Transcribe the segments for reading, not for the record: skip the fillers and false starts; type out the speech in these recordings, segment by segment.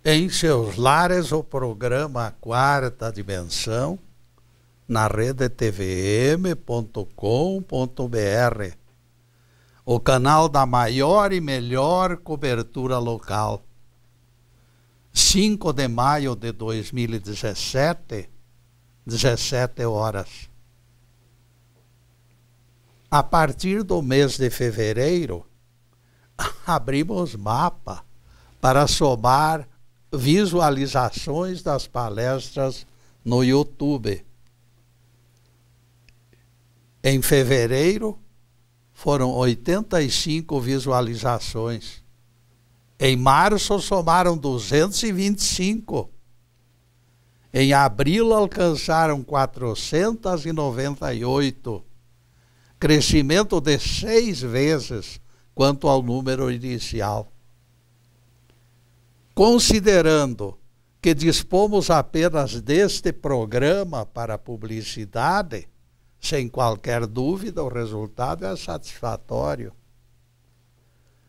em seus lares o programa Quarta Dimensão na rede tvm.com.br, o canal da maior e melhor cobertura local. 5 de maio de 2017, 17 horas. A partir do mês de fevereiro, abrimos mapa para somar visualizações das palestras no YouTube. Em fevereiro, foram 85 visualizações. Em março, somaram 225. Em abril, alcançaram 498. Crescimento de 6 vezes quanto ao número inicial. Considerando que dispomos apenas deste programa para publicidade, sem qualquer dúvida, o resultado é satisfatório.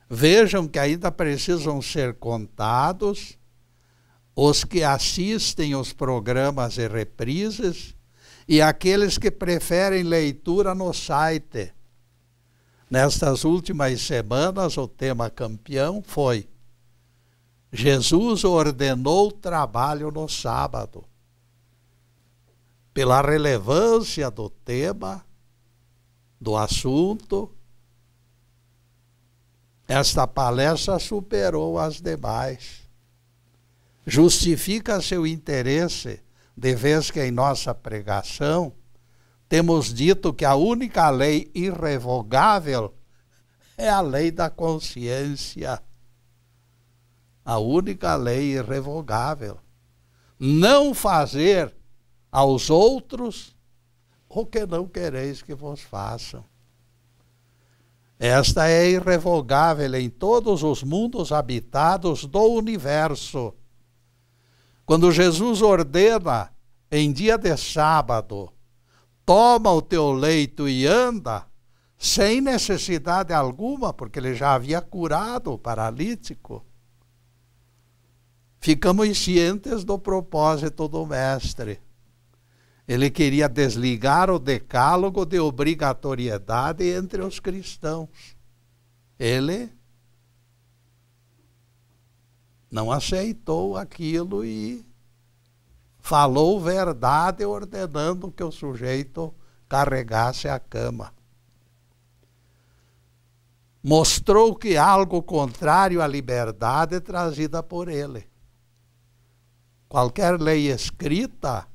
Vejam que ainda precisam ser contados os que assistem os programas e reprises e aqueles que preferem leitura no site. Nestas últimas semanas, o tema campeão foi: Jesus ordenou trabalho no sábado. Pela relevância do tema, do assunto, esta palestra superou as demais. Justifica seu interesse, de vez que em nossa pregação temos dito que a única lei irrevogável é a lei da consciência. A única lei irrevogável. Não fazer aos outros o que não quereis que vos façam. Esta é irrevogável em todos os mundos habitados do universo. Quando Jesus ordena, em dia de sábado, toma o teu leito e anda, sem necessidade alguma, porque ele já havia curado o paralítico, ficamos cientes do propósito do Mestre. Ele queria desligar o decálogo de obrigatoriedade entre os cristãos. Ele não aceitou aquilo e falou verdade, ordenando que o sujeito carregasse a cama. Mostrou que algo contrário à liberdade é trazida por ele. Qualquer lei escrita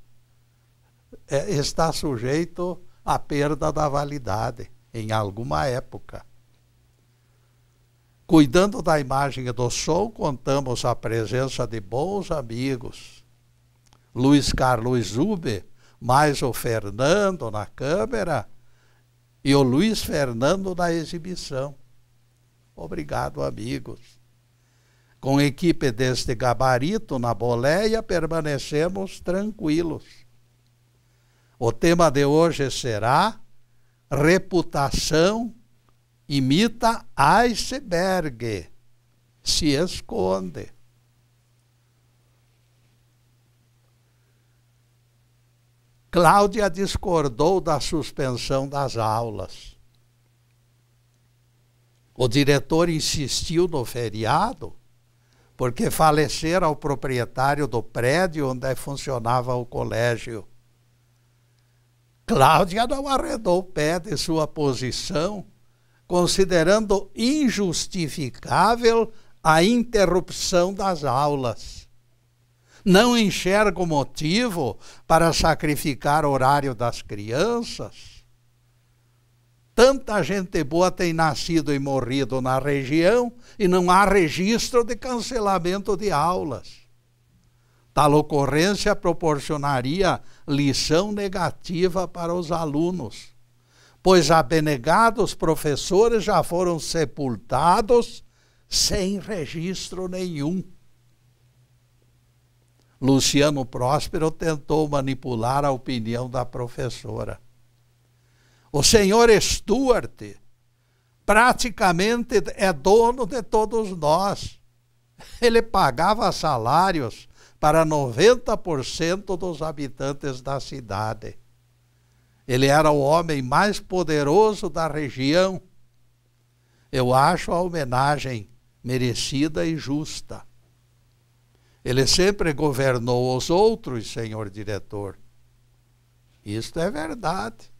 está sujeito à perda da validade em alguma época. Cuidando da imagem e do som, contamos a presença de bons amigos. Luiz Carlos Zube, mais o Fernando na câmera e o Luiz Fernando na exibição. Obrigado, amigos. Com equipe deste gabarito na boleia, permanecemos tranquilos. O tema de hoje será: reputação imita iceberg, se esconde. Cláudia discordou da suspensão das aulas. O diretor insistiu no feriado, porque falecera o proprietário do prédio onde funcionava o colégio. Cláudia não arredou o pé de sua posição, considerando injustificável a interrupção das aulas. Não enxerga o motivo para sacrificar o horário das crianças. Tanta gente boa tem nascido e morrido na região e não há registro de cancelamento de aulas. Tal ocorrência proporcionaria lição negativa para os alunos, pois abnegados professores já foram sepultados sem registro nenhum. Luciano Próspero tentou manipular a opinião da professora. O senhor Stuart praticamente é dono de todos nós. Ele pagava salários para 90% dos habitantes da cidade. Ele era o homem mais poderoso da região. Eu acho a homenagem merecida e justa. Ele sempre governou os outros, senhor diretor. Isto é verdade.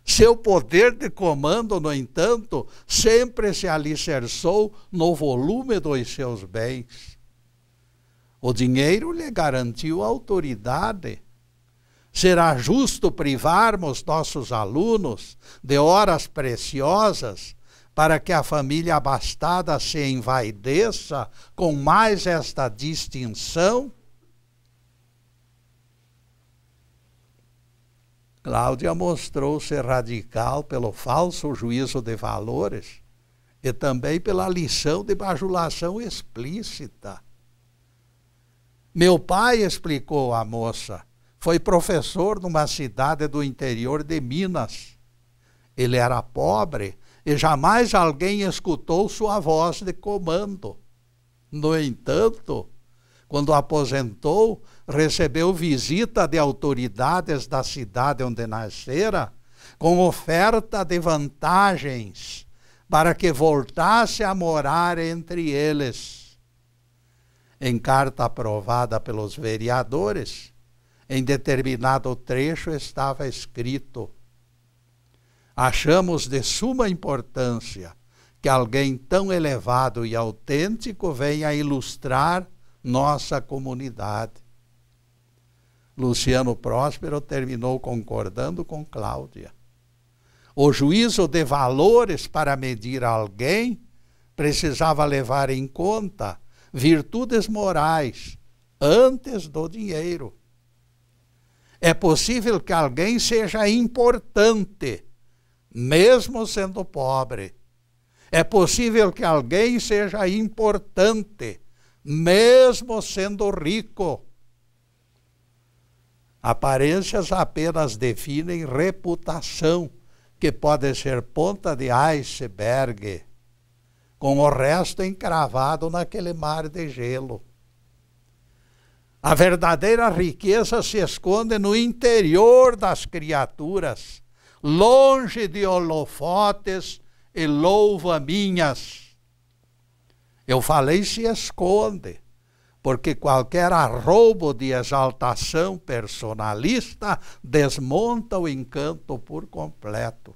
Seu poder de comando, no entanto, sempre se alicerçou no volume dos seus bens. O dinheiro lhe garantiu autoridade. Será justo privarmos nossos alunos de horas preciosas para que a família abastada se envaideça com mais esta distinção? Cláudia mostrou-se radical pelo falso juízo de valores e também pela lição de bajulação explícita. Meu pai, explicou a moça, foi professor numa cidade do interior de Minas. Ele era pobre e jamais alguém escutou sua voz de comando. No entanto, quando aposentou, recebeu visita de autoridades da cidade onde nascera, com oferta de vantagens para que voltasse a morar entre eles. Em carta aprovada pelos vereadores, em determinado trecho estava escrito: achamos de suma importância que alguém tão elevado e autêntico venha ilustrar nossa comunidade. Luciano Próspero terminou concordando com Cláudia. O juízo de valores para medir alguém precisava levar em conta virtudes morais antes do dinheiro. É possível que alguém seja importante, mesmo sendo pobre. É possível que alguém seja importante, mesmo sendo rico. Aparências apenas definem reputação, que pode ser ponta de iceberg, com o resto encravado naquele mar de gelo. A verdadeira riqueza se esconde no interior das criaturas, longe de holofotes e louva-minhas. Eu falei se esconde, porque qualquer arroubo de exaltação personalista desmonta o encanto por completo.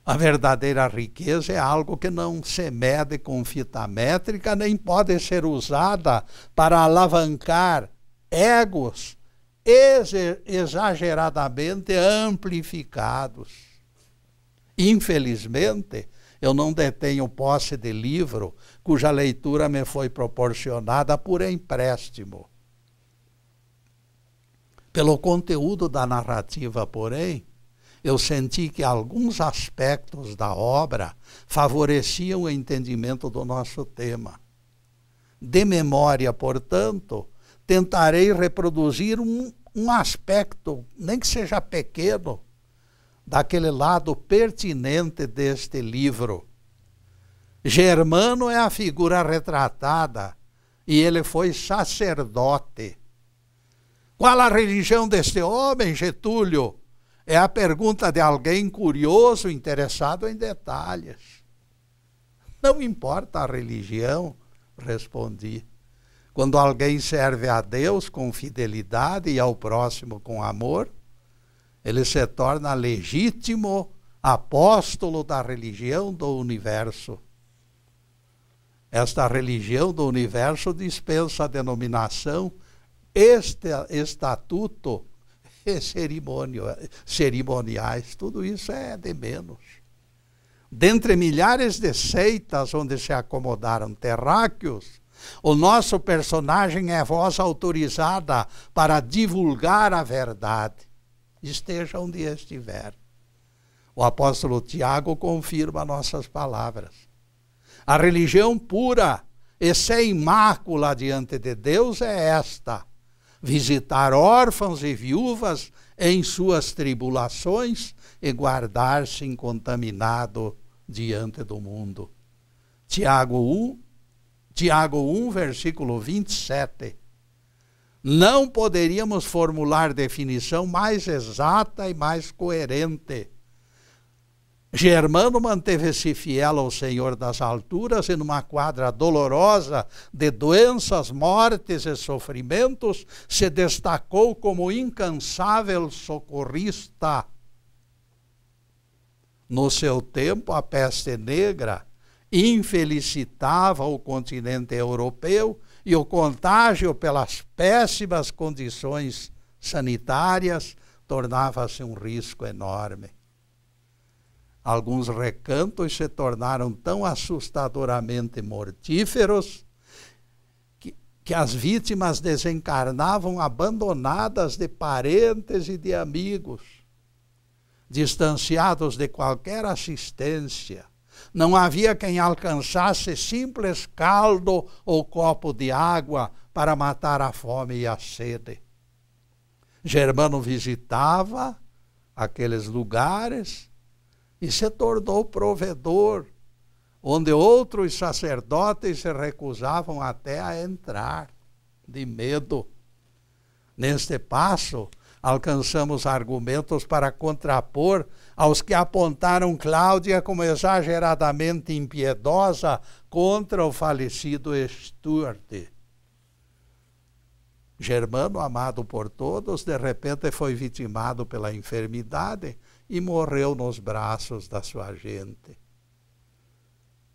A verdadeira riqueza é algo que não se mede com fita métrica, nem pode ser usada para alavancar egos exageradamente amplificados. Infelizmente, eu não detenho posse de livro cuja leitura me foi proporcionada por empréstimo. Pelo conteúdo da narrativa, porém, eu senti que alguns aspectos da obra favoreciam o entendimento do nosso tema. De memória, portanto, tentarei reproduzir um aspecto, nem que seja pequeno, daquele lado pertinente deste livro. Germano é a figura retratada e ele foi sacerdote. Qual a religião deste homem, Getúlio? É a pergunta de alguém curioso, interessado em detalhes. Não importa a religião, respondi. Quando alguém serve a Deus com fidelidade e ao próximo com amor, ele se torna legítimo apóstolo da religião do universo. Esta religião do universo dispensa a denominação, estatuto e cerimoniais. Tudo isso é de menos. Dentre milhares de seitas onde se acomodaram terráqueos, o nosso personagem é voz autorizada para divulgar a verdade, esteja onde estiver. O apóstolo Tiago confirma nossas palavras. A religião pura e sem mácula diante de Deus é esta: visitar órfãos e viúvas em suas tribulações e guardar-se incontaminado diante do mundo. Tiago 1, versículo 27. Não poderíamos formular definição mais exata e mais coerente. Germano manteve-se fiel ao Senhor das alturas e numa quadra dolorosa de doenças, mortes e sofrimentos, se destacou como incansável socorrista. No seu tempo, a peste negra infelicitava o continente europeu e o contágio pelas péssimas condições sanitárias tornava-se um risco enorme. Alguns recantos se tornaram tão assustadoramente mortíferos que as vítimas desencarnavam abandonadas de parentes e de amigos, distanciados de qualquer assistência. Não havia quem alcançasse simples caldo ou copo de água para matar a fome e a sede. Germano visitava aqueles lugares e se tornou provedor, onde outros sacerdotes se recusavam até a entrar, de medo. Neste passo, alcançamos argumentos para contrapor aos que apontaram Cláudia como exageradamente impiedosa contra o falecido Stuart. Germano, amado por todos, de repente foi vitimado pela enfermidade e morreu nos braços da sua gente.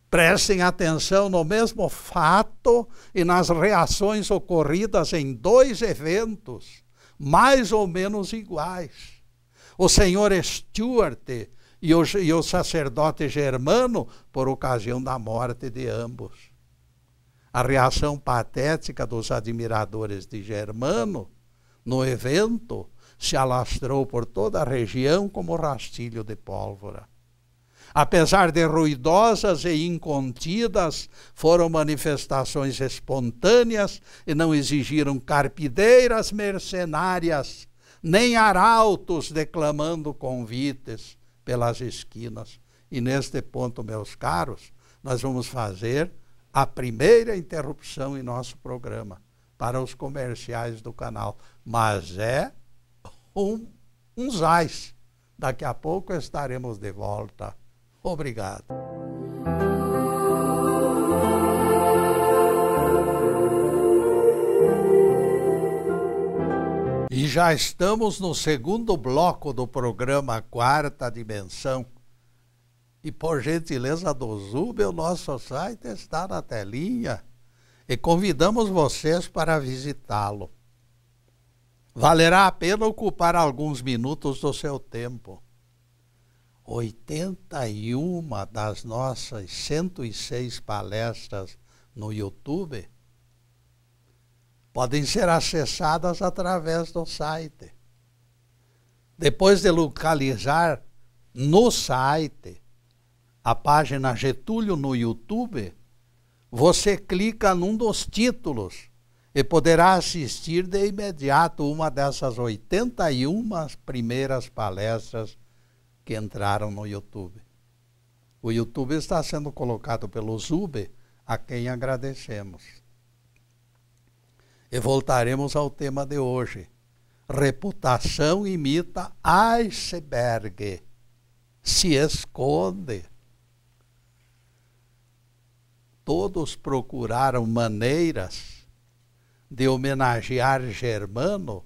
Prestem atenção no mesmo fato e nas reações ocorridas em dois eventos, mais ou menos iguais. O senhor Stuart e o sacerdote Germano, por ocasião da morte de ambos. A reação patética dos admiradores de Germano no evento se alastrou por toda a região como rastilho de pólvora. Apesar de ruidosas e incontidas, foram manifestações espontâneas e não exigiram carpideiras mercenárias, nem arautos declamando convites pelas esquinas. E neste ponto, meus caros, nós vamos fazer a primeira interrupção em nosso programa para os comerciais do canal. Mas é um zais. Daqui a pouco estaremos de volta. Obrigado. E já estamos no segundo bloco do programa Quarta Dimensão. E por gentileza do Zub, o nosso site está na telinha. E convidamos vocês para visitá-lo. Valerá a pena ocupar alguns minutos do seu tempo. 81 das nossas 106 palestras no YouTube podem ser acessadas através do site. Depois de localizar no site a página Getúlio no YouTube, você clica num dos títulos e poderá assistir de imediato uma dessas 81 primeiras palestras que entraram no YouTube. O YouTube está sendo colocado pelo Zub, a quem agradecemos. E voltaremos ao tema de hoje. Reputação imita iceberg, se esconde. Todos procuraram maneiras de homenagear Germano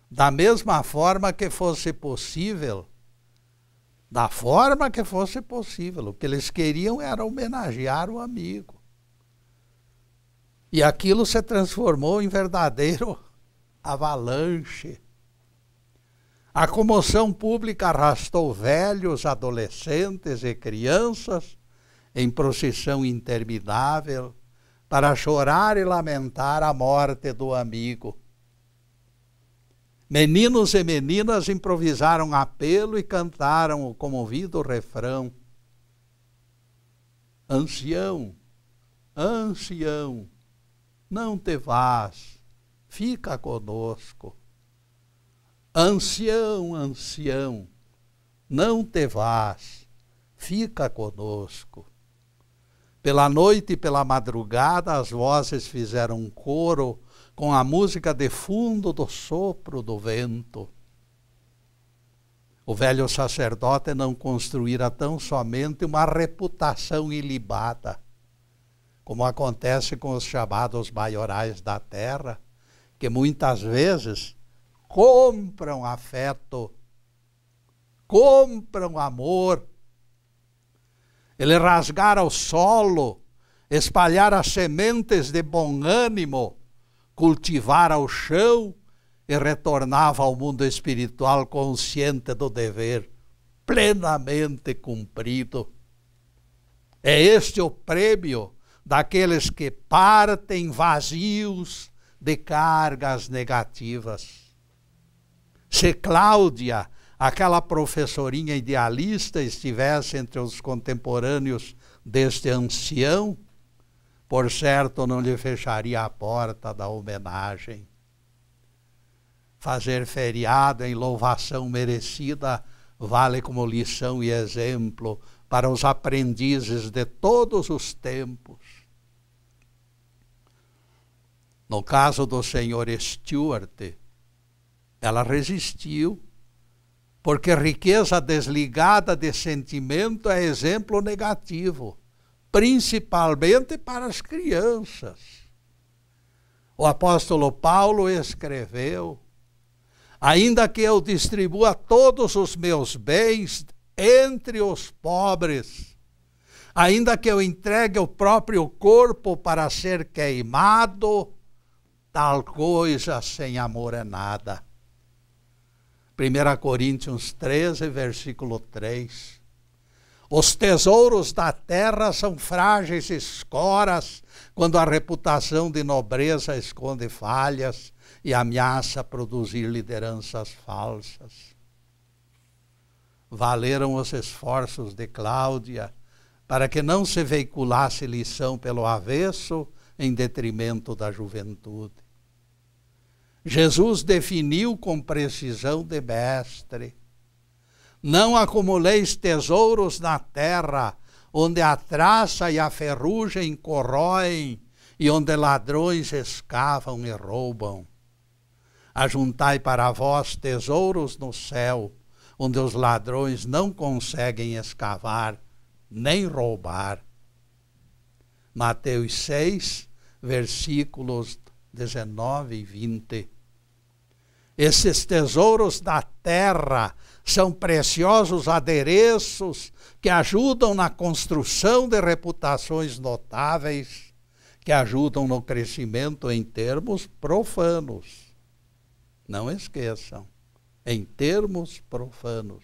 da mesma forma que fosse possível. Da forma que fosse possível. O que eles queriam era homenagear o amigo. E aquilo se transformou em verdadeiro avalanche. A comoção pública arrastou velhos, adolescentes e crianças em procissão interminável para chorar e lamentar a morte do amigo. Meninos e meninas improvisaram apelo e cantaram o comovido refrão: Ancião, ancião, não te vás, fica conosco. Ancião, ancião, não te vás, fica conosco. Pela noite e pela madrugada, as vozes fizeram um coro com a música de fundo do sopro do vento. O velho sacerdote não construíra tão somente uma reputação ilibada, como acontece com os chamados maiorais da terra, que muitas vezes compram afeto, compram amor. Ele rasgara o solo, espalhara sementes de bom ânimo, cultivara o chão e retornava ao mundo espiritual consciente do dever plenamente cumprido. É este o prêmio daqueles que partem vazios de cargas negativas. Se Cláudia, aquela professorinha idealista, estivesse entre os contemporâneos deste ancião, por certo não lhe fecharia a porta da homenagem. Fazer feriado em louvação merecida vale como lição e exemplo para os aprendizes de todos os tempos. No caso do senhor Stuart, ela resistiu, porque riqueza desligada de sentimento é exemplo negativo, principalmente para as crianças. O apóstolo Paulo escreveu: ainda que eu distribua todos os meus bens entre os pobres, ainda que eu entregue o próprio corpo para ser queimado, tal coisa sem amor é nada. 1 Coríntios 13, versículo 3. Os tesouros da terra são frágeis escoras quando a reputação de nobreza esconde falhas e ameaça produzir lideranças falsas. Valeram os esforços de Cláudia para que não se veiculasse lição pelo avesso em detrimento da juventude. Jesus definiu com precisão de mestre: não acumuleis tesouros na terra, onde a traça e a ferrugem corroem e onde ladrões escavam e roubam. Ajuntai para vós tesouros no céu, onde os ladrões não conseguem escavar nem roubar. Mateus 6, versículos 19 e 20. Esses tesouros da terra são preciosos adereços que ajudam na construção de reputações notáveis, que ajudam no crescimento em termos profanos. Não esqueçam, em termos profanos.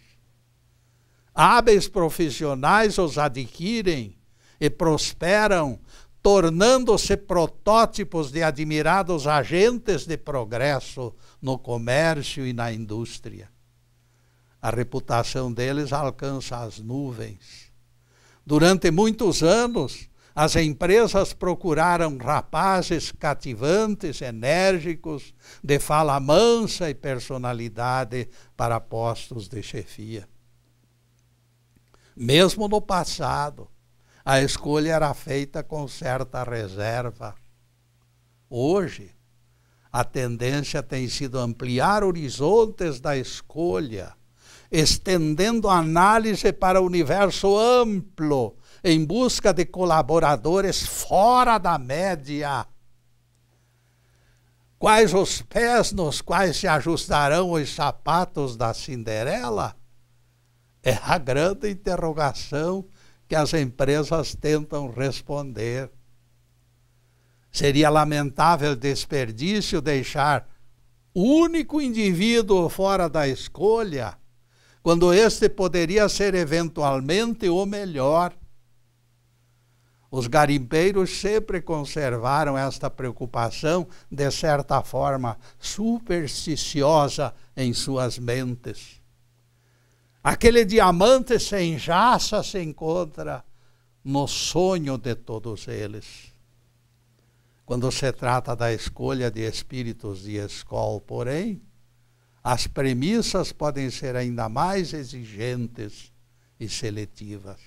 Hábeis profissionais os adquirem e prosperam, tornando-se protótipos de admirados agentes de progresso no comércio e na indústria. A reputação deles alcança as nuvens. Durante muitos anos, as empresas procuraram rapazes cativantes, enérgicos, de fala mansa e personalidade para postos de chefia. Mesmo no passado, a escolha era feita com certa reserva. Hoje, a tendência tem sido ampliar horizontes da escolha, estendendo a análise para o universo amplo, em busca de colaboradores fora da média. Quais os pés nos quais se ajustarão os sapatos da Cinderela? É a grande interrogação que as empresas tentam responder. Seria lamentável desperdício deixar o único indivíduo fora da escolha, quando este poderia ser eventualmente o melhor. Os garimpeiros sempre conservaram esta preocupação, de certa forma supersticiosa, em suas mentes. Aquele diamante sem jaça se encontra no sonho de todos eles. Quando se trata da escolha de espíritos de escola, porém, as premissas podem ser ainda mais exigentes e seletivas.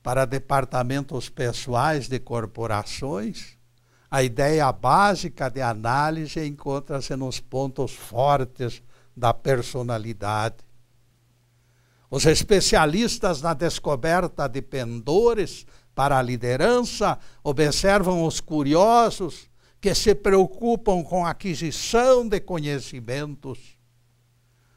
para departamentos pessoais de corporações, a ideia básica de análise encontra-se nos pontos fortes da personalidade. Os especialistas na descoberta de pendores para a liderança observam os curiosos que se preocupam com a aquisição de conhecimentos.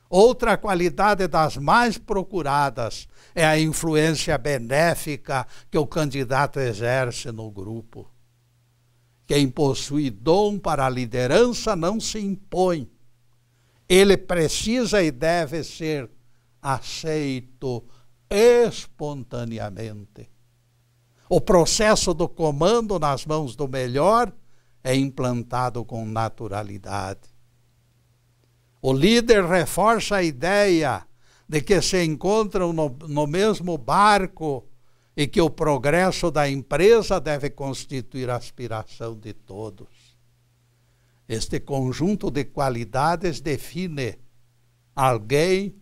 Outra qualidade das mais procuradas é a influência benéfica que o candidato exerce no grupo. Quem possui dom para a liderança não se impõe. Ele precisa e deve ser aceito espontaneamente. O processo do comando nas mãos do melhor é implantado com naturalidade. O líder reforça a ideia de que se encontram no mesmo barco e que o progresso da empresa deve constituir a aspiração de todos. Este conjunto de qualidades define alguém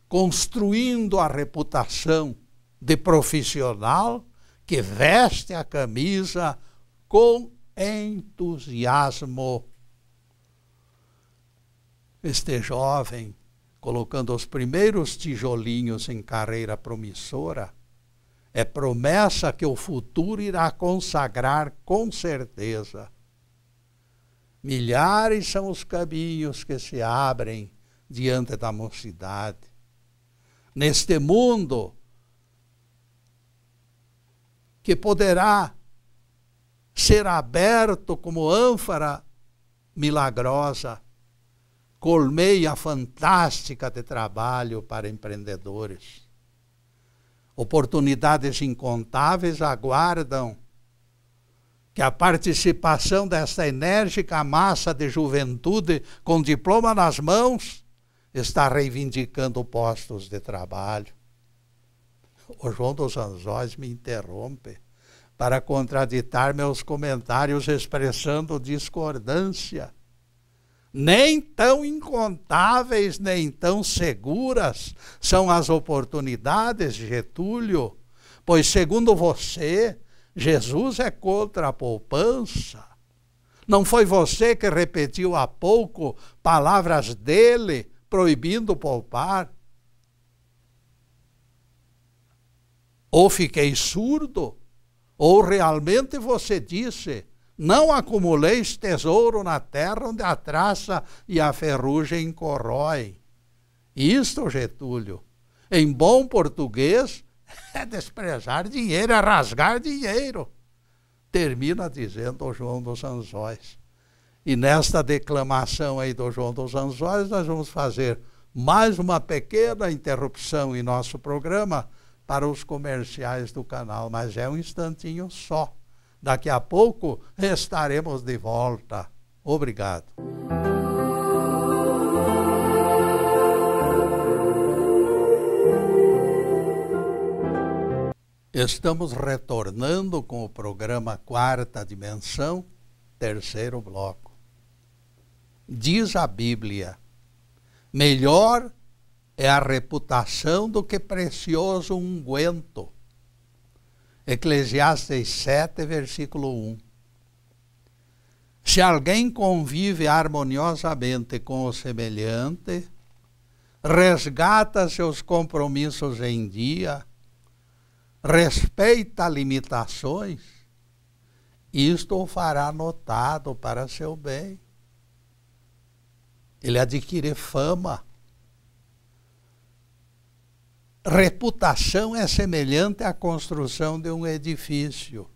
construindo a reputação de profissional que veste a camisa com entusiasmo. Este jovem, colocando os primeiros tijolinhos em carreira promissora, é promessa que o futuro irá consagrar com certeza. Milhares são os caminhos que se abrem diante da mocidade. Neste mundo que poderá ser aberto como ânfora milagrosa, colmeia fantástica de trabalho para empreendedores. Oportunidades incontáveis aguardam que a participação desta enérgica massa de juventude com diploma nas mãos está reivindicando postos de trabalho. O João dos Anzóis me interrompe para contraditar meus comentários expressando discordância. Nem tão incontáveis, nem tão seguras são as oportunidades, Getúlio, pois, segundo você, Jesus é contra a poupança. Não foi você que repetiu há pouco palavras dele proibindo poupar? Ou fiquei surdo, ou realmente você disse: não acumuleis tesouro na terra onde a traça e a ferrugem corroem. Isto, Getúlio, em bom português, é desprezar dinheiro, é rasgar dinheiro. Termina dizendo o João dos Anzóis. E nesta declamação aí do João dos Anzóis, nós vamos fazer mais uma pequena interrupção em nosso programa para os comerciais do canal, mas é um instantinho só. Daqui a pouco estaremos de volta. Obrigado. Estamos retornando com o programa Quarta Dimensão, terceiro bloco. Diz a Bíblia: melhor é a reputação do que precioso unguento. Eclesiastes 7, versículo 1. Se alguém convive harmoniosamente com o semelhante, resgata seus compromissos em dia, respeita limitações, isto o fará notado para seu bem. Ele adquire fama. Reputação é semelhante à construção de um edifício.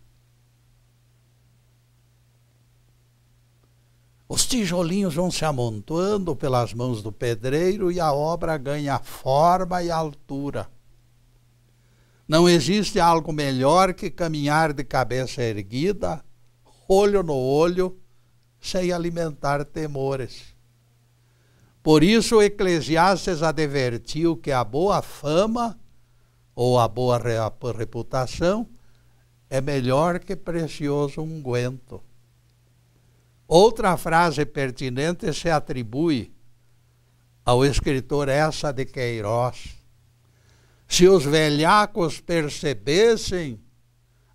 Os tijolinhos vão se amontoando pelas mãos do pedreiro e a obra ganha forma e altura. Não existe algo melhor que caminhar de cabeça erguida, olho no olho, sem alimentar temores. Por isso, o Eclesiastes advertiu que a boa fama ou a boa reputação é melhor que precioso unguento. Outra frase pertinente se atribui ao escritor Eça de Queiroz. Se os velhacos percebessem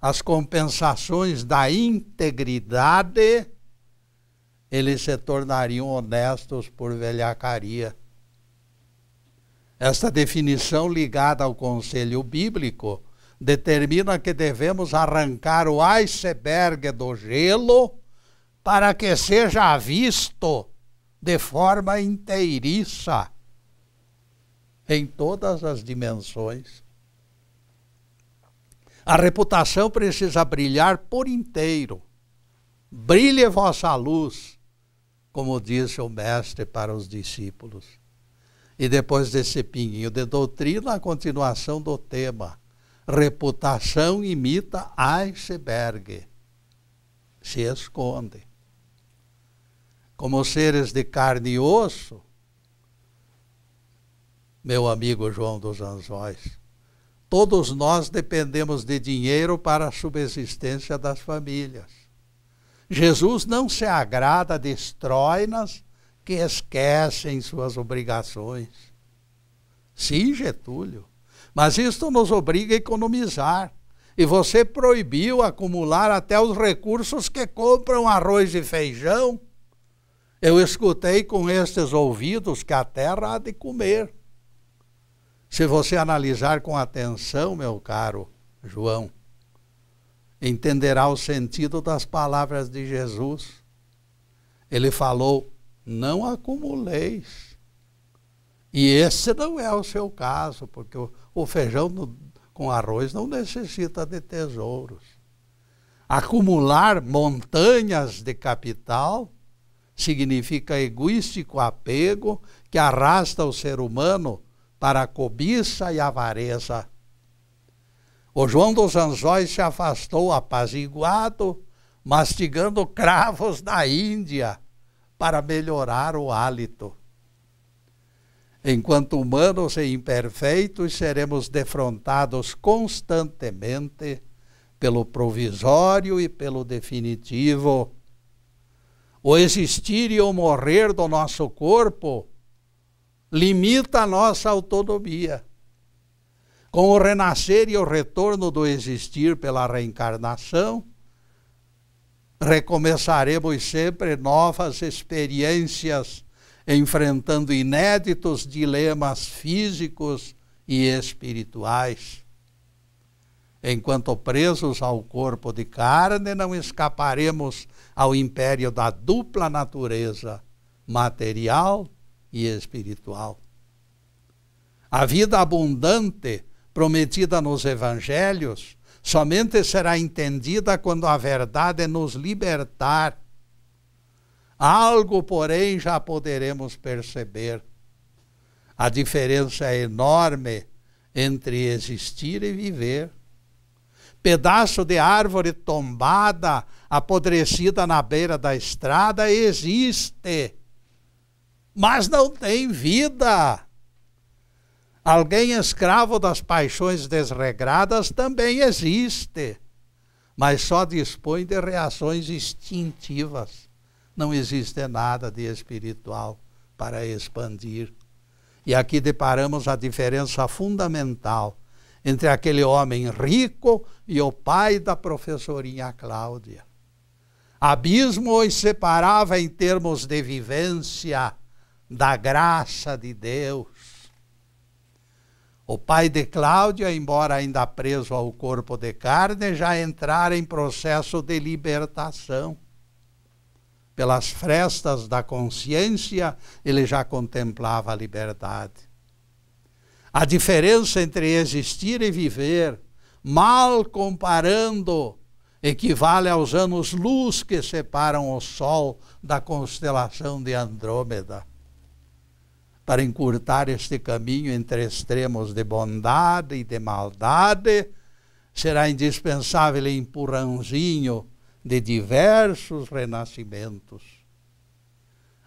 as compensações da integridade, eles se tornariam honestos por velhacaria. Esta definição ligada ao conselho bíblico determina que devemos arrancar o iceberg do gelo para que seja visto de forma inteiriça, em todas as dimensões. A reputação precisa brilhar por inteiro. Brilhe vossa luz, como disse o mestre para os discípulos. E depois desse pinguinho de doutrina, a continuação do tema. Reputação imita iceberg. Se esconde. Como seres de carne e osso, meu amigo João dos Anzóis, todos nós dependemos de dinheiro para a subsistência das famílias. Jesus não se agrada de estróinas que esquecem suas obrigações. Sim, Getúlio, mas isto nos obriga a economizar. E você proibiu acumular até os recursos que compram arroz e feijão. Eu escutei com estes ouvidos que a terra há de comer. Se você analisar com atenção, meu caro João, entenderá o sentido das palavras de Jesus. Ele falou, não acumuleis. E esse não é o seu caso, porque o feijão com arroz não necessita de tesouros. Acumular montanhas de capital significa egoístico apego que arrasta o ser humano para a cobiça e a avareza. O João dos Anzóis se afastou apaziguado, mastigando cravos da Índia para melhorar o hálito. Enquanto humanos e imperfeitos, seremos defrontados constantemente pelo provisório e pelo definitivo. O existir e o morrer do nosso corpo limita a nossa autonomia. Com o renascer e o retorno do existir pela reencarnação, recomeçaremos sempre novas experiências, enfrentando inéditos dilemas físicos e espirituais. Enquanto presos ao corpo de carne, não escaparemos ao império da dupla natureza, material e espiritual. A vida abundante prometida nos evangelhos somente será entendida quando a verdade nos libertar. Algo, porém, já poderemos perceber. A diferença é enorme entre existir e viver. Pedaço de árvore tombada, apodrecida na beira da estrada, existe, mas não tem vida. Alguém escravo das paixões desregradas também existe, mas só dispõe de reações instintivas. Não existe nada de espiritual para expandir. E aqui deparamos a diferença fundamental entre aquele homem rico e o pai da professorinha Cláudia. Abismo os separava em termos de vivência da graça de Deus. O pai de Cláudia, embora ainda preso ao corpo de carne, já entrara em processo de libertação. Pelas frestas da consciência, ele já contemplava a liberdade. A diferença entre existir e viver, mal comparando, equivale aos anos-luz que separam o Sol da constelação de Andrômeda. Para encurtar este caminho entre extremos de bondade e de maldade, será indispensável empurrãozinho de diversos renascimentos.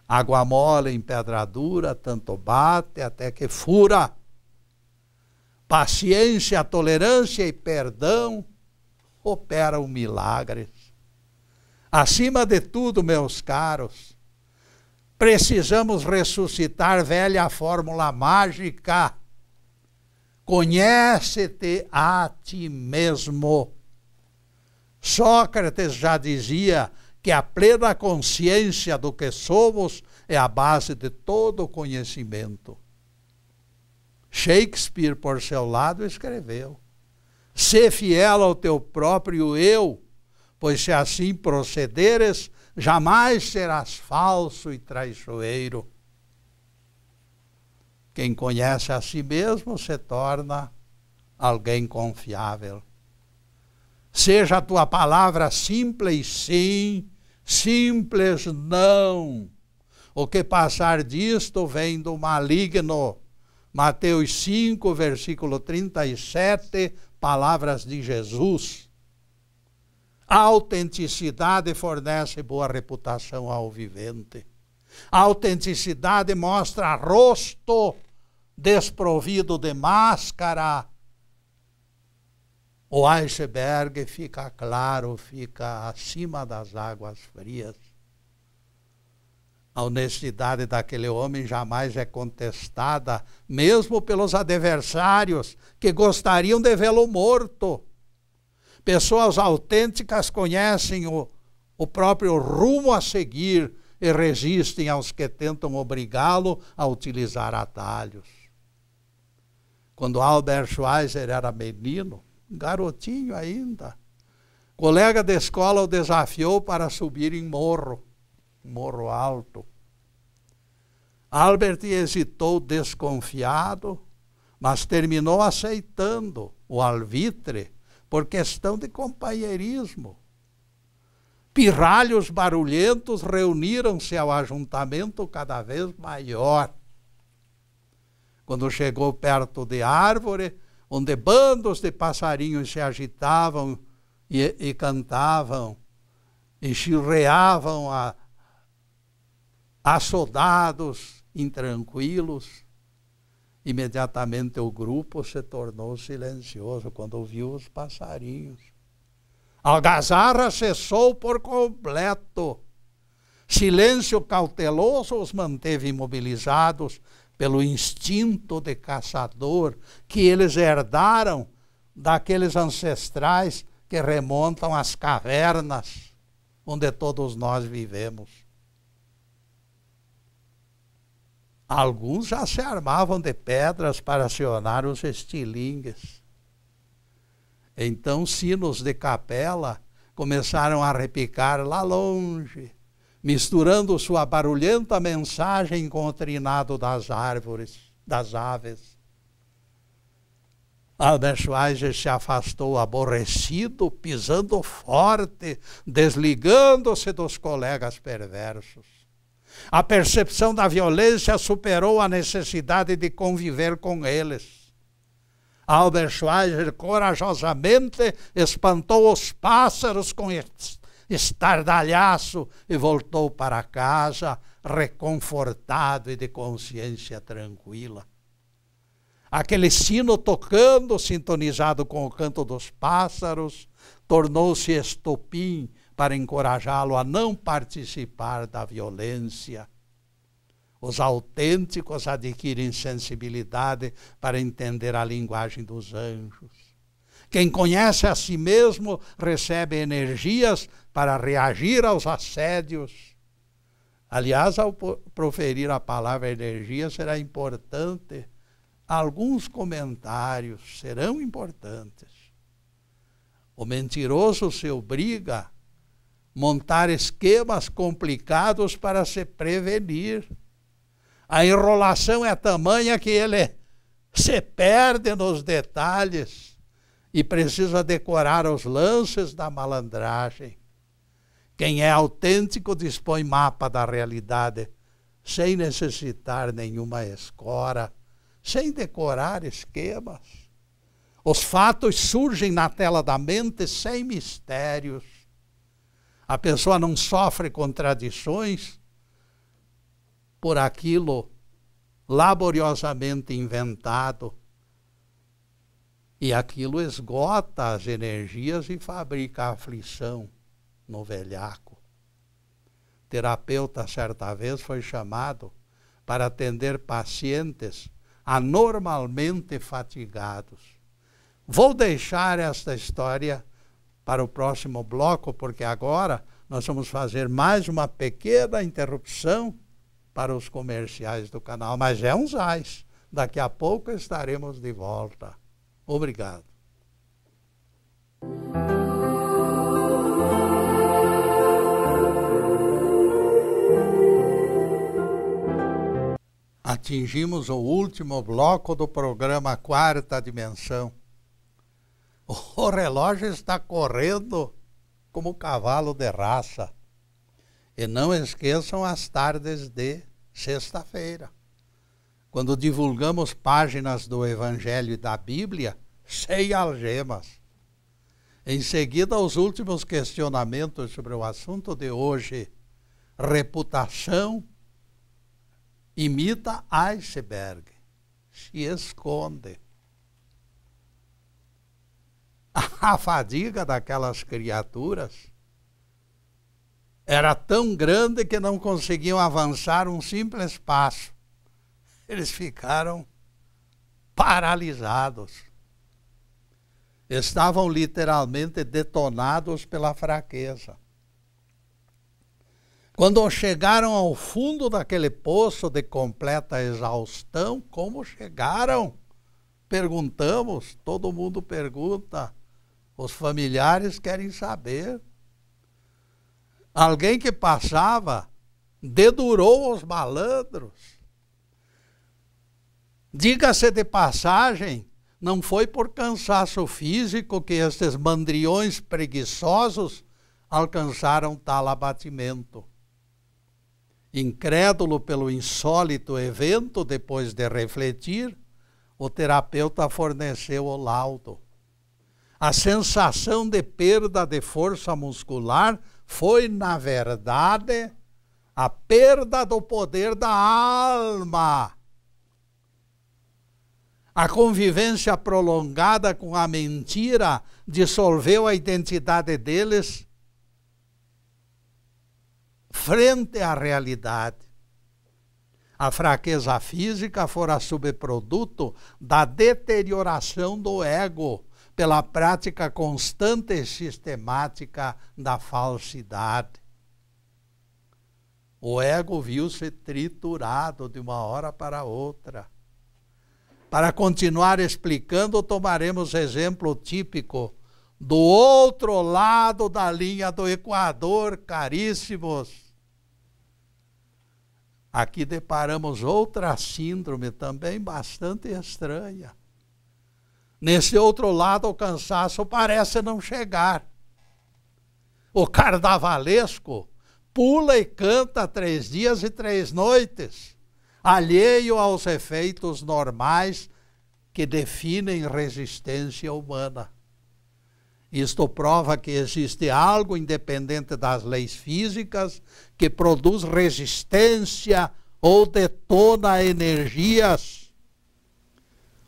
Água mole em pedra dura, tanto bate até que fura. Paciência, tolerância e perdão operam milagres. Acima de tudo, meus caros, precisamos ressuscitar velha fórmula mágica. Conhece-te a ti mesmo. Sócrates já dizia que a plena consciência do que somos é a base de todo o conhecimento. Shakespeare, por seu lado, escreveu: sê fiel ao teu próprio eu, pois se assim procederes, jamais serás falso e traiçoeiro. Quem conhece a si mesmo se torna alguém confiável. Seja a tua palavra simples sim, simples não. O que passar disto vem do maligno. Mateus 5, versículo 37, palavras de Jesus. A autenticidade fornece boa reputação ao vivente. A autenticidade mostra rosto desprovido de máscara. O iceberg fica claro, fica acima das águas frias. A honestidade daquele homem jamais é contestada, mesmo pelos adversários que gostariam de vê-lo morto. Pessoas autênticas conhecem o próprio rumo a seguir e resistem aos que tentam obrigá-lo a utilizar atalhos. Quando Albert Schweitzer era menino, garotinho ainda, colega de escola o desafiou para subir em morro alto. Albert hesitou desconfiado, mas terminou aceitando o alvitre por questão de companheirismo. Pirralhos barulhentos reuniram-se ao ajuntamento cada vez maior. Quando chegou perto de árvore, onde bandos de passarinhos se agitavam e cantavam, e chilreavam assodados, intranquilos, imediatamente o grupo se tornou silencioso quando ouviu os passarinhos. A algazarra cessou por completo. Silêncio cauteloso os manteve imobilizados pelo instinto de caçador que eles herdaram daqueles ancestrais que remontam às cavernas onde todos nós vivemos. Alguns já se armavam de pedras para acionar os estilingues. Então sinos de capela começaram a repicar lá longe, misturando sua barulhenta mensagem com o trinado das árvores, das aves. Albert Schweitzer se afastou aborrecido, pisando forte, desligando-se dos colegas perversos. A percepção da violência superou a necessidade de conviver com eles. Albert Schweitzer corajosamente espantou os pássaros com estardalhaço e voltou para casa reconfortado e de consciência tranquila. Aquele sino tocando, sintonizado com o canto dos pássaros, tornou-se estopim para encorajá-lo a não participar da violência. Os autênticos adquirem sensibilidade para entender a linguagem dos anjos. Quem conhece a si mesmo recebe energias para reagir aos assédios. Aliás, ao proferir a palavra energia, será importante. Alguns comentários serão importantes. O mentiroso se obriga a montar esquemas complicados para se prevenir. A enrolação é tamanha que ele se perde nos detalhes e precisa decorar os lances da malandragem. Quem é autêntico dispõe mapa da realidade, sem necessitar nenhuma escora, sem decorar esquemas. Os fatos surgem na tela da mente sem mistérios. A pessoa não sofre contradições por aquilo laboriosamente inventado. E aquilo esgota as energias e fabrica aflição no velhaco. O terapeuta, certa vez, foi chamado para atender pacientes anormalmente fatigados. Vou deixar esta história para o próximo bloco, porque agora nós vamos fazer mais uma pequena interrupção para os comerciais do canal, mas é um zais. Daqui a pouco estaremos de volta. Obrigado. Atingimos o último bloco do programa Quarta Dimensão. O relógio está correndo como cavalo de raça. E não esqueçam as tardes de sexta-feira, quando divulgamos páginas do Evangelho e da Bíblia sem algemas. Em seguida, os últimos questionamentos sobre o assunto de hoje. Reputação imita iceberg, se esconde. A fadiga daquelas criaturas era tão grande que não conseguiam avançar um simples passo. Eles ficaram paralisados. Estavam literalmente detonados pela fraqueza. Quando chegaram ao fundo daquele poço de completa exaustão, como chegaram? Perguntamos, todo mundo pergunta. Os familiares querem saber. Alguém que passava dedurou os malandros. Diga-se de passagem, não foi por cansaço físico que estes mandriões preguiçosos alcançaram tal abatimento. Incrédulo pelo insólito evento, depois de refletir, o terapeuta forneceu o laudo. A sensação de perda de força muscular foi, na verdade, a perda do poder da alma. A convivência prolongada com a mentira dissolveu a identidade deles frente à realidade. A fraqueza física fora subproduto da deterioração do ego pela prática constante e sistemática da falsidade. O ego viu-se triturado de uma hora para outra. Para continuar explicando, tomaremos exemplo típico do outro lado da linha do Equador, caríssimos. Aqui deparamos outra síndrome também bastante estranha. Nesse outro lado, o cansaço parece não chegar. O carnavalesco pula e canta 3 dias e 3 noites, alheio aos efeitos normais que definem resistência humana. Isto prova que existe algo independente das leis físicas que produz resistência ou detona energias.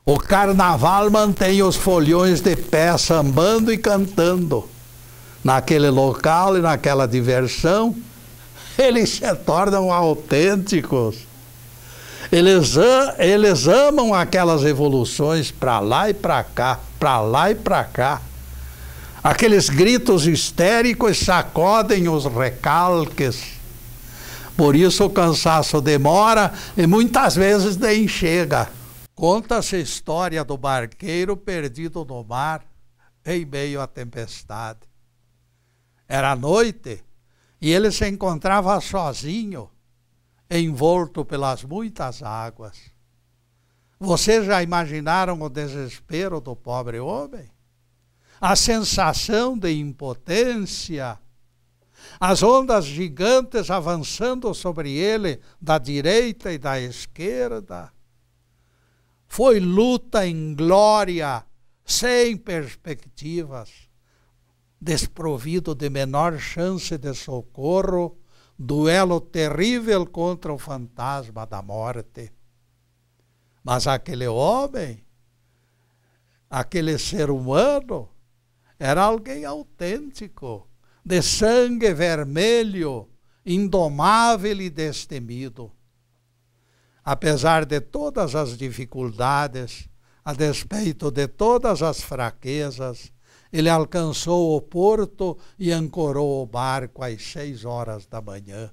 O carnaval mantém os folhões de pé sambando e cantando. Naquele local e naquela diversão, eles se tornam autênticos. Eles amam aquelas evoluções para lá e para cá, para lá e para cá. Aqueles gritos histéricos sacodem os recalques. Por isso o cansaço demora e muitas vezes nem chega. Conta-se a história do barqueiro perdido no mar em meio à tempestade. Era noite e ele se encontrava sozinho, envolto pelas muitas águas. Vocês já imaginaram o desespero do pobre homem? A sensação de impotência, as ondas gigantes avançando sobre ele da direita e da esquerda. Foi luta inglória, sem perspectivas, desprovido de menor chance de socorro, duelo terrível contra o fantasma da morte. Mas aquele homem, aquele ser humano, era alguém autêntico, de sangue vermelho, indomável e destemido. Apesar de todas as dificuldades, a despeito de todas as fraquezas, ele alcançou o porto e ancorou o barco às 6 horas da manhã.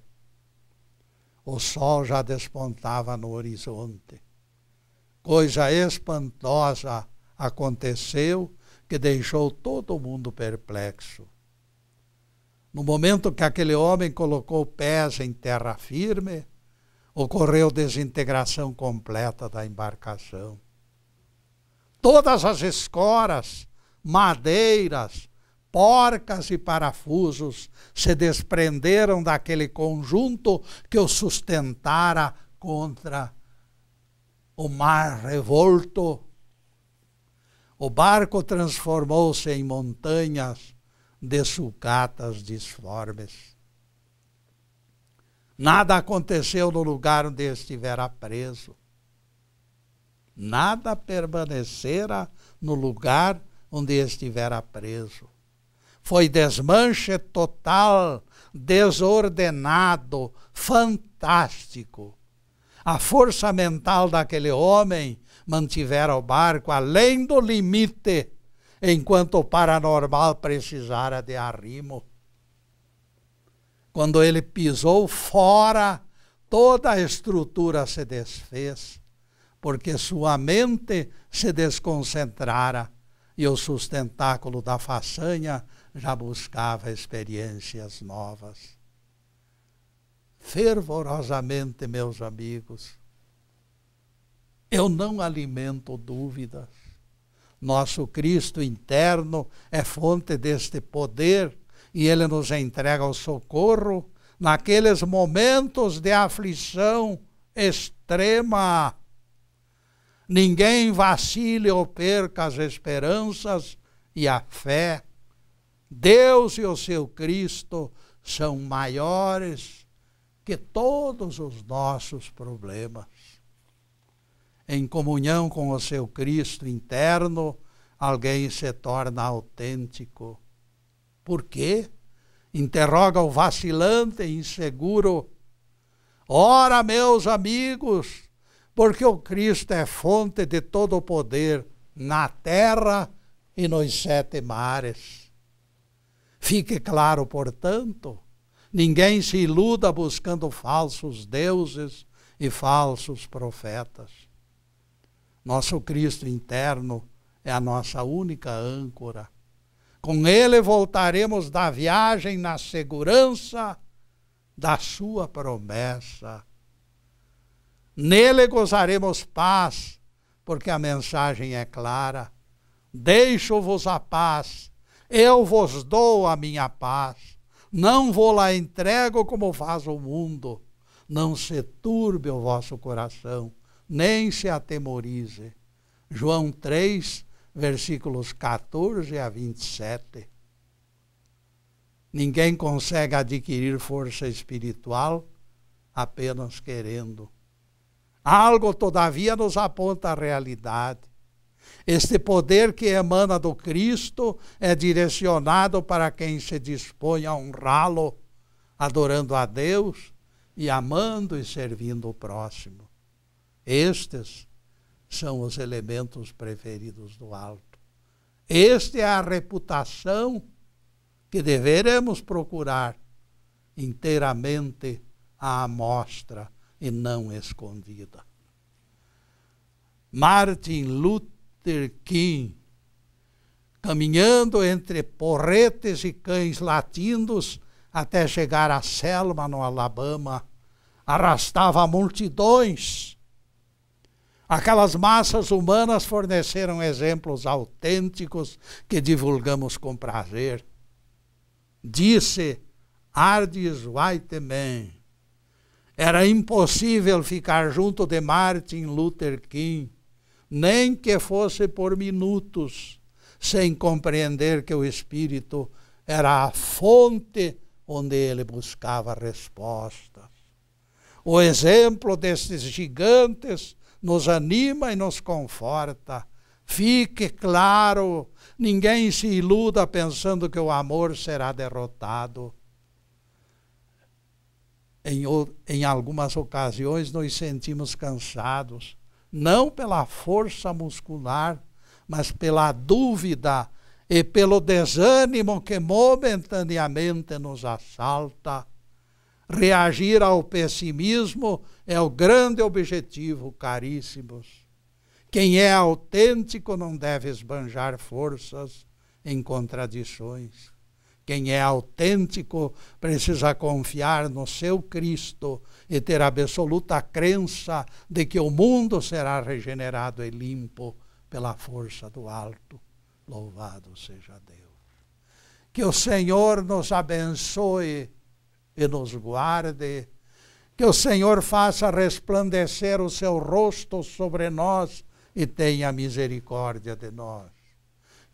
O sol já despontava no horizonte. Coisa espantosa aconteceu que deixou todo mundo perplexo. No momento que aquele homem colocou pés em terra firme, ocorreu desintegração completa da embarcação. Todas as escoras, madeiras, porcas e parafusos se desprenderam daquele conjunto que o sustentara contra o mar revolto. O barco transformou-se em montanhas de sucatas disformes. Nada aconteceu no lugar onde estivera preso. Nada permanecera no lugar onde estivera preso. Foi desmanche total, desordenado, fantástico. A força mental daquele homem mantivera o barco além do limite, enquanto o paranormal precisara de arrimo. Quando ele pisou fora, toda a estrutura se desfez, porque sua mente se desconcentrara e o sustentáculo da façanha já buscava experiências novas. Fervorosamente, meus amigos, eu não alimento dúvidas. Nosso Cristo interno é fonte deste poder e Ele nos entrega o socorro naqueles momentos de aflição extrema. Ninguém vacile ou perca as esperanças e a fé. Deus e o seu Cristo são maiores que todos os nossos problemas. Em comunhão com o seu Cristo interno, alguém se torna autêntico. Por quê? Interroga o vacilante e inseguro. Ora, meus amigos, porque o Cristo é fonte de todo o poder na terra e nos 7 mares. Fique claro, portanto, ninguém se iluda buscando falsos deuses e falsos profetas. Nosso Cristo interno é a nossa única âncora. Com Ele voltaremos da viagem na segurança da sua promessa. Nele gozaremos paz, porque a mensagem é clara. Deixo-vos a paz, eu vos dou a minha paz. Não vou lá entrego como faz o mundo. Não se turbe o vosso coração, nem se atemorize. João 3, versículos 14 a 27. Ninguém consegue adquirir força espiritual apenas querendo. Algo, todavia, nos aponta a realidade. Este poder que emana do Cristo é direcionado para quem se dispõe a honrá-lo, adorando a Deus e amando e servindo o próximo. Estes são os elementos preferidos do alto. Esta é a reputação que deveremos procurar inteiramente à amostra e não escondida. Martin Luther King, caminhando entre porretes e cães latindos até chegar a Selma, no Alabama, arrastava multidões. Aquelas massas humanas forneceram exemplos autênticos que divulgamos com prazer. Disse Ardis Whiteman: era impossível ficar junto de Martin Luther King, nem que fosse por minutos, sem compreender que o Espírito era a fonte onde ele buscava respostas. O exemplo destes gigantes nos anima e nos conforta. Fique claro, ninguém se iluda pensando que o amor será derrotado. Em algumas ocasiões nos sentimos cansados, não pela força muscular, mas pela dúvida e pelo desânimo que momentaneamente nos assalta, reagir ao pessimismo é o grande objetivo, caríssimos. Quem é autêntico não deve esbanjar forças em contradições. Quem é autêntico precisa confiar no seu Cristo e ter absoluta crença de que o mundo será regenerado e limpo pela força do alto. Louvado seja Deus. Que o Senhor nos abençoe e nos guarde. Que o Senhor faça resplandecer o seu rosto sobre nós e tenha misericórdia de nós.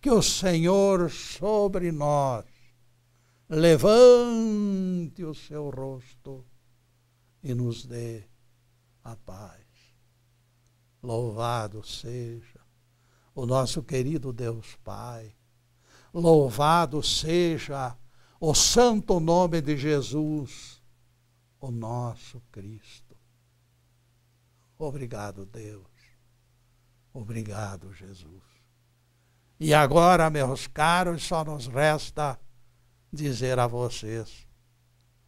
Que o Senhor sobre nós levante o seu rosto e nos dê a paz. Louvado seja o nosso querido Deus Pai. Louvado seja o santo nome de Jesus, o nosso Cristo. Obrigado, Deus. Obrigado, Jesus. E agora, meus caros, só nos resta dizer a vocês,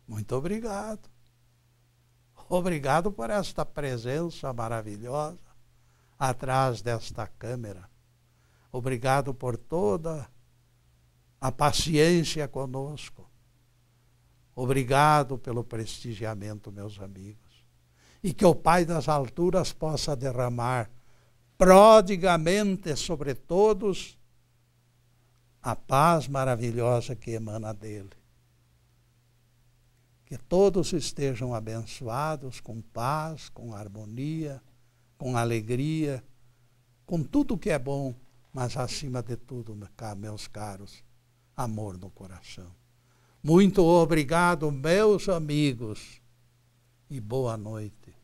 muito obrigado. Obrigado por esta presença maravilhosa atrás desta câmera. Obrigado por toda a paciência conosco. Obrigado pelo prestigiamento, meus amigos. E que o Pai das alturas possa derramar prodigamente sobre todos a paz maravilhosa que emana dele. Que todos estejam abençoados com paz, com harmonia, com alegria, com tudo que é bom, mas acima de tudo, meus caros, amor no coração. Muito obrigado, meus amigos, e boa noite.